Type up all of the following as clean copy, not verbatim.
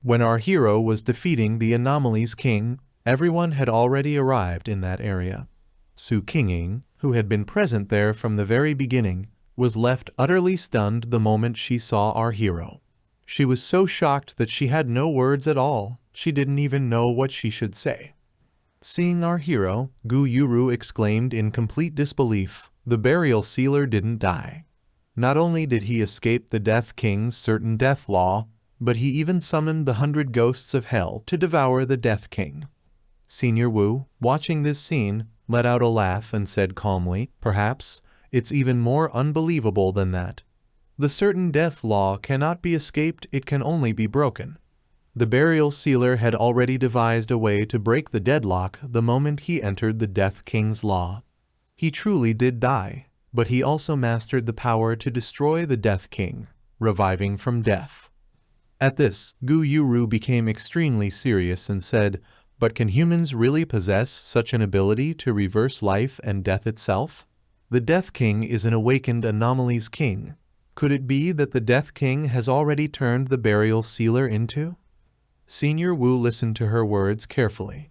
When our hero was defeating the Anomalies King, everyone had already arrived in that area. Su Qinging, who had been present there from the very beginning, was left utterly stunned the moment she saw our hero. She was so shocked that she had no words at all. She didn't even know what she should say. Seeing our hero, Gu Yuru exclaimed in complete disbelief, "The burial sealer didn't die. Not only did he escape the Death King's certain death law, but he even summoned the 100 ghosts of hell to devour the Death King." Senior Wu, watching this scene, let out a laugh and said calmly, "Perhaps it's even more unbelievable than that. The certain death law cannot be escaped, it can only be broken." The burial sealer had already devised a way to break the deadlock the moment he entered the Death King's law. He truly did die, but he also mastered the power to destroy the Death King, reviving from death. At this, Gu Yuru became extremely serious and said, "But can humans really possess such an ability to reverse life and death itself? The Death King is an awakened Anomalies King. Could it be that the Death King has already turned the burial sealer into?" Senior Wu listened to her words carefully.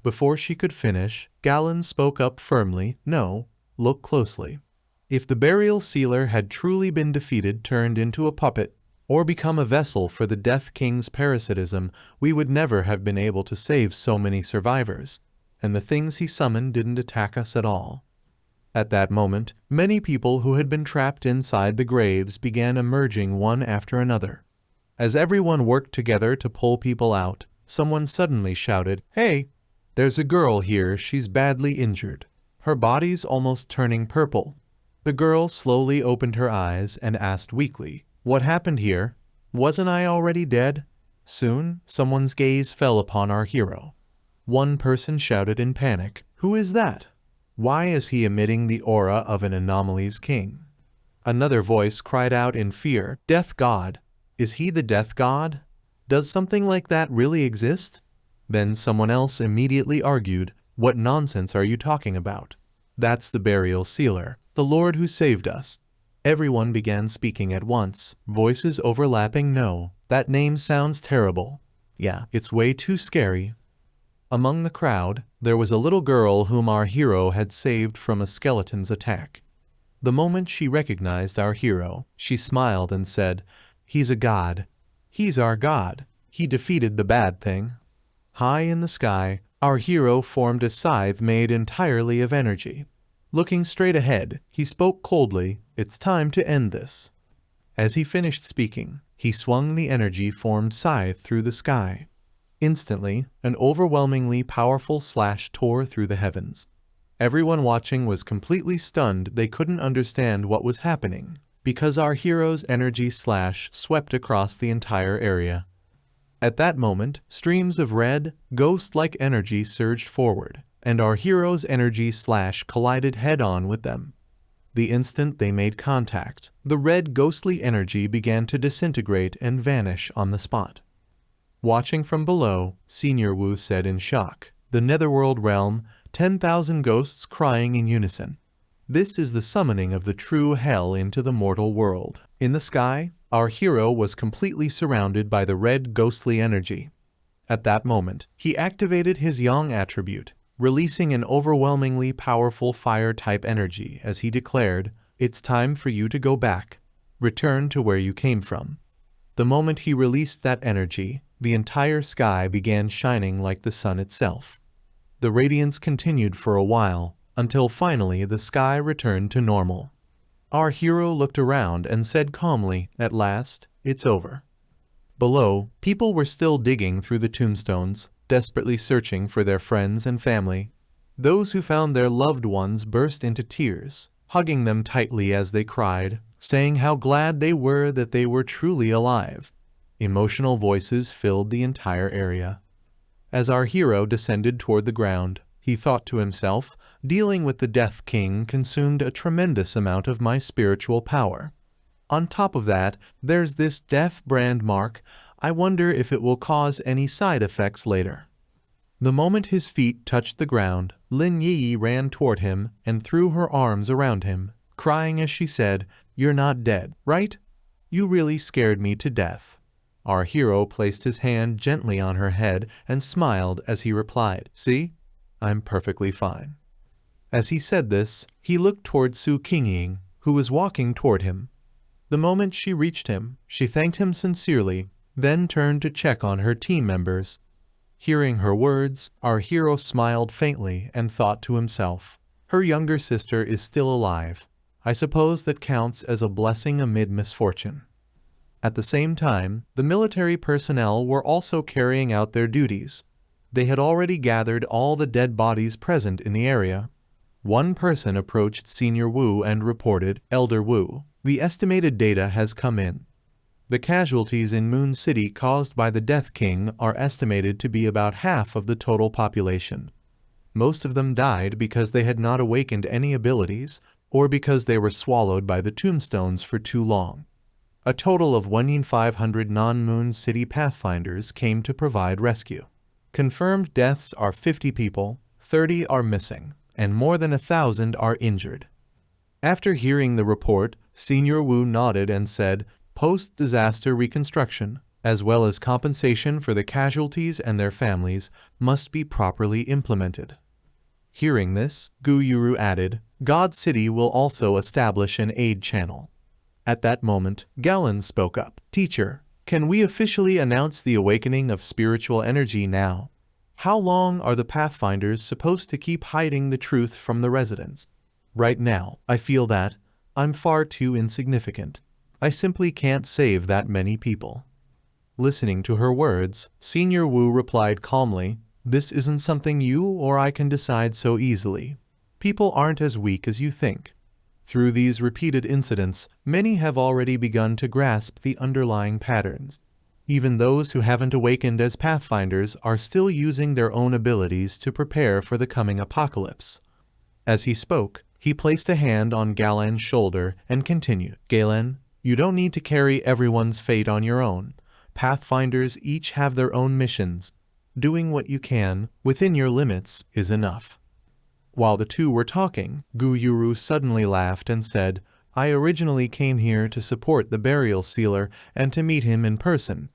Before she could finish, Galen spoke up firmly, "No, look closely. If the burial sealer had truly been defeated, turned into a puppet, or become a vessel for the Death King's parasitism, we would never have been able to save so many survivors, and the things he summoned didn't attack us at all." At that moment, many people who had been trapped inside the graves began emerging one after another. As everyone worked together to pull people out, someone suddenly shouted, "Hey, there's a girl here, she's badly injured. Her body's almost turning purple." The girl slowly opened her eyes and asked weakly, "What happened here? Wasn't I already dead?" Soon, someone's gaze fell upon our hero. One person shouted in panic, "Who is that? Why is he emitting the aura of an Anomalies King?" Another voice cried out in fear, "Death God! Is he the Death God? Does something like that really exist?" Then someone else immediately argued, "What nonsense are you talking about? That's the burial sealer, the Lord who saved us." Everyone began speaking at once, voices overlapping. "No, that name sounds terrible. Yeah, it's way too scary." Among the crowd, there was a little girl whom our hero had saved from a skeleton's attack. The moment she recognized our hero, she smiled and said, "He's a god. He's our god. He defeated the bad thing." High in the sky, our hero formed a scythe made entirely of energy. Looking straight ahead, he spoke coldly, "It's time to end this." As he finished speaking, he swung the energy-formed scythe through the sky. Instantly, an overwhelmingly powerful slash tore through the heavens. Everyone watching was completely stunned. They couldn't understand what was happening, because our hero's energy slash swept across the entire area. At that moment, streams of red, ghost-like energy surged forward, and our hero's energy slash collided head-on with them. The instant they made contact, the red ghostly energy began to disintegrate and vanish on the spot. Watching from below, Senior Wu said in shock, "The Netherworld realm, 10,000 ghosts crying in unison. This is the summoning of the true hell into the mortal world." In the sky, our hero was completely surrounded by the red ghostly energy. At that moment, he activated his Yang attribute, releasing an overwhelmingly powerful fire-type energy as he declared, "It's time for you to go back. Return to where you came from." The moment he released that energy, the entire sky began shining like the sun itself. The radiance continued for a while, until finally the sky returned to normal. Our hero looked around and said calmly, "At last, it's over." Below, people were still digging through the tombstones, desperately searching for their friends and family. Those who found their loved ones burst into tears, hugging them tightly as they cried, saying how glad they were that they were truly alive. Emotional voices filled the entire area. As our hero descended toward the ground, he thought to himself, "Dealing with the Death King consumed a tremendous amount of my spiritual power. On top of that, there's this death brand mark. I wonder if it will cause any side effects later." The moment his feet touched the ground, Lin Yi ran toward him and threw her arms around him, crying as she said, "You're not dead, right? You really scared me to death." Our hero placed his hand gently on her head and smiled as he replied, "See? I'm perfectly fine." As he said this, he looked toward Su Qingying, who was walking toward him. The moment she reached him, she thanked him sincerely, then turned to check on her team members. Hearing her words, our hero smiled faintly and thought to himself, "Her younger sister is still alive. I suppose that counts as a blessing amid misfortune." At the same time, the military personnel were also carrying out their duties. They had already gathered all the dead bodies present in the area. One person approached Senior Wu and reported, "Elder Wu, the estimated data has come in. The casualties in Moon City caused by the Death King are estimated to be about half of the total population. Most of them died because they had not awakened any abilities, or because they were swallowed by the tombstones for too long. A total of 1,500 non-Moon City Pathfinders came to provide rescue. Confirmed deaths are 50 people, 30 are missing, and more than 1,000 are injured." After hearing the report, Senior Wu nodded and said, "Post-disaster reconstruction, as well as compensation for the casualties and their families, must be properly implemented." Hearing this, Gu Yuru added, "God City will also establish an aid channel." At that moment, Galen spoke up, "Teacher, can we officially announce the awakening of spiritual energy now? How long are the Pathfinders supposed to keep hiding the truth from the residents? Right now, I feel that I'm far too insignificant. I simply can't save that many people." Listening to her words, Senior Wu replied calmly, "This isn't something you or I can decide so easily. People aren't as weak as you think. Through these repeated incidents, many have already begun to grasp the underlying patterns. Even those who haven't awakened as Pathfinders are still using their own abilities to prepare for the coming apocalypse." As he spoke, he placed a hand on Galen's shoulder and continued, "Galen, you don't need to carry everyone's fate on your own. Pathfinders each have their own missions. Doing what you can, within your limits, is enough." While the two were talking, Gu Yuru suddenly laughed and said, "I originally came here to support the burial sealer and to meet him in person,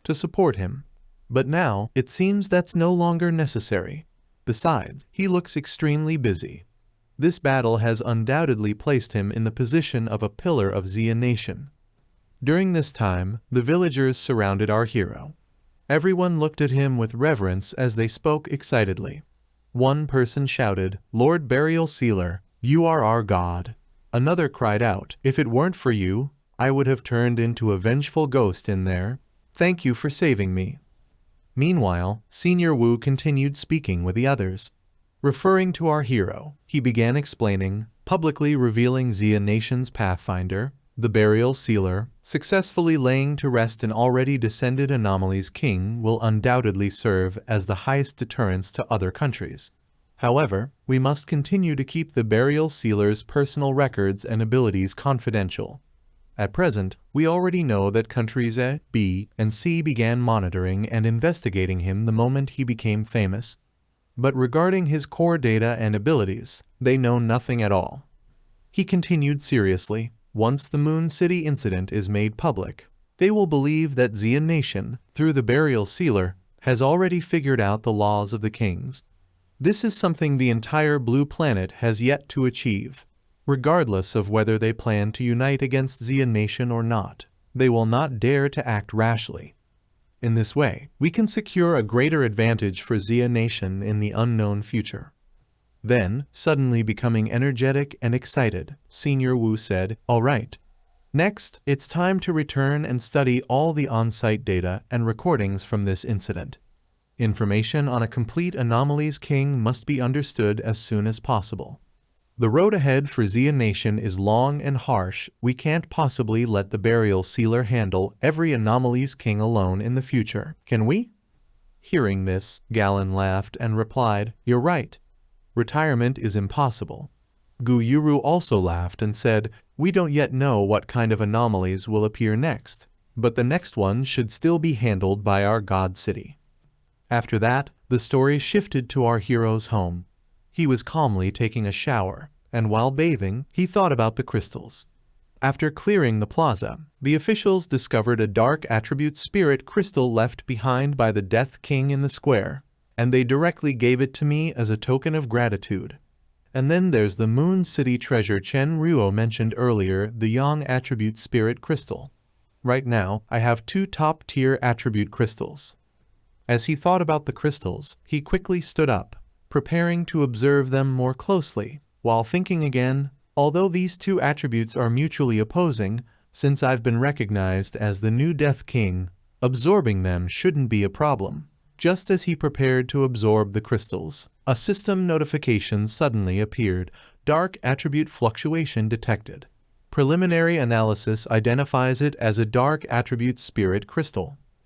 to support him. But now, it seems that's no longer necessary. Besides, he looks extremely busy. This battle has undoubtedly placed him in the position of a pillar of Xia Nation." During this time, the villagers surrounded our hero. Everyone looked at him with reverence as they spoke excitedly. One person shouted, "Lord Burial Sealer, you are our god." Another cried out, "If it weren't for you, I would have turned into a vengeful ghost in there. Thank you for saving me." Meanwhile, Senior Wu continued speaking with the others. Referring to our hero, he began explaining, publicly revealing Xia Nation's Pathfinder, the Burial Sealer, successfully laying to rest an already descended Anomalies King will undoubtedly serve as the highest deterrence to other countries. However, we must continue to keep the Burial Sealer's personal records and abilities confidential. At present, we already know that countries A, B, and C began monitoring and investigating him the moment he became famous. But regarding his core data and abilities, they know nothing at all. He continued seriously, "Once the Moon City incident is made public, they will believe that Xia Nation, through the Burial Sealer, has already figured out the laws of the kings. This is something the entire Blue Planet has yet to achieve. Regardless of whether they plan to unite against Xia Nation or not, they will not dare to act rashly. In this way, we can secure a greater advantage for Xia Nation in the unknown future." Then, suddenly becoming energetic and excited, Senior Wu said, "All right. Next, it's time to return and study all the on-site data and recordings from this incident. Information on a complete Anomalies King must be understood as soon as possible. The road ahead for Xia Nation is long and harsh. We can't possibly let the Burial Sealer handle every Anomalies King alone in the future, can we?" Hearing this, Galen laughed and replied, "You're right. Retirement is impossible." Gu Yuru also laughed and said, "We don't yet know what kind of anomalies will appear next, but the next one should still be handled by our God City." After that, the story shifted to our hero's home. He was calmly taking a shower, and while bathing, he thought about the crystals. After clearing the plaza, the officials discovered a dark attribute spirit crystal left behind by the Death King in the square, and they directly gave it to me as a token of gratitude. And then there's the Moon City treasure Chen Ruo mentioned earlier, the Yang attribute spirit crystal. Right now, I have 2 top-tier attribute crystals. As he thought about the crystals, he quickly stood up, preparing to observe them more closely, while thinking again, although these 2 attributes are mutually opposing, since I've been recognized as the new Death King, absorbing them shouldn't be a problem. Just as he prepared to absorb the crystals, a system notification suddenly appeared. Dark attribute fluctuation detected. Preliminary analysis identifies it as a dark attribute spirit crystal.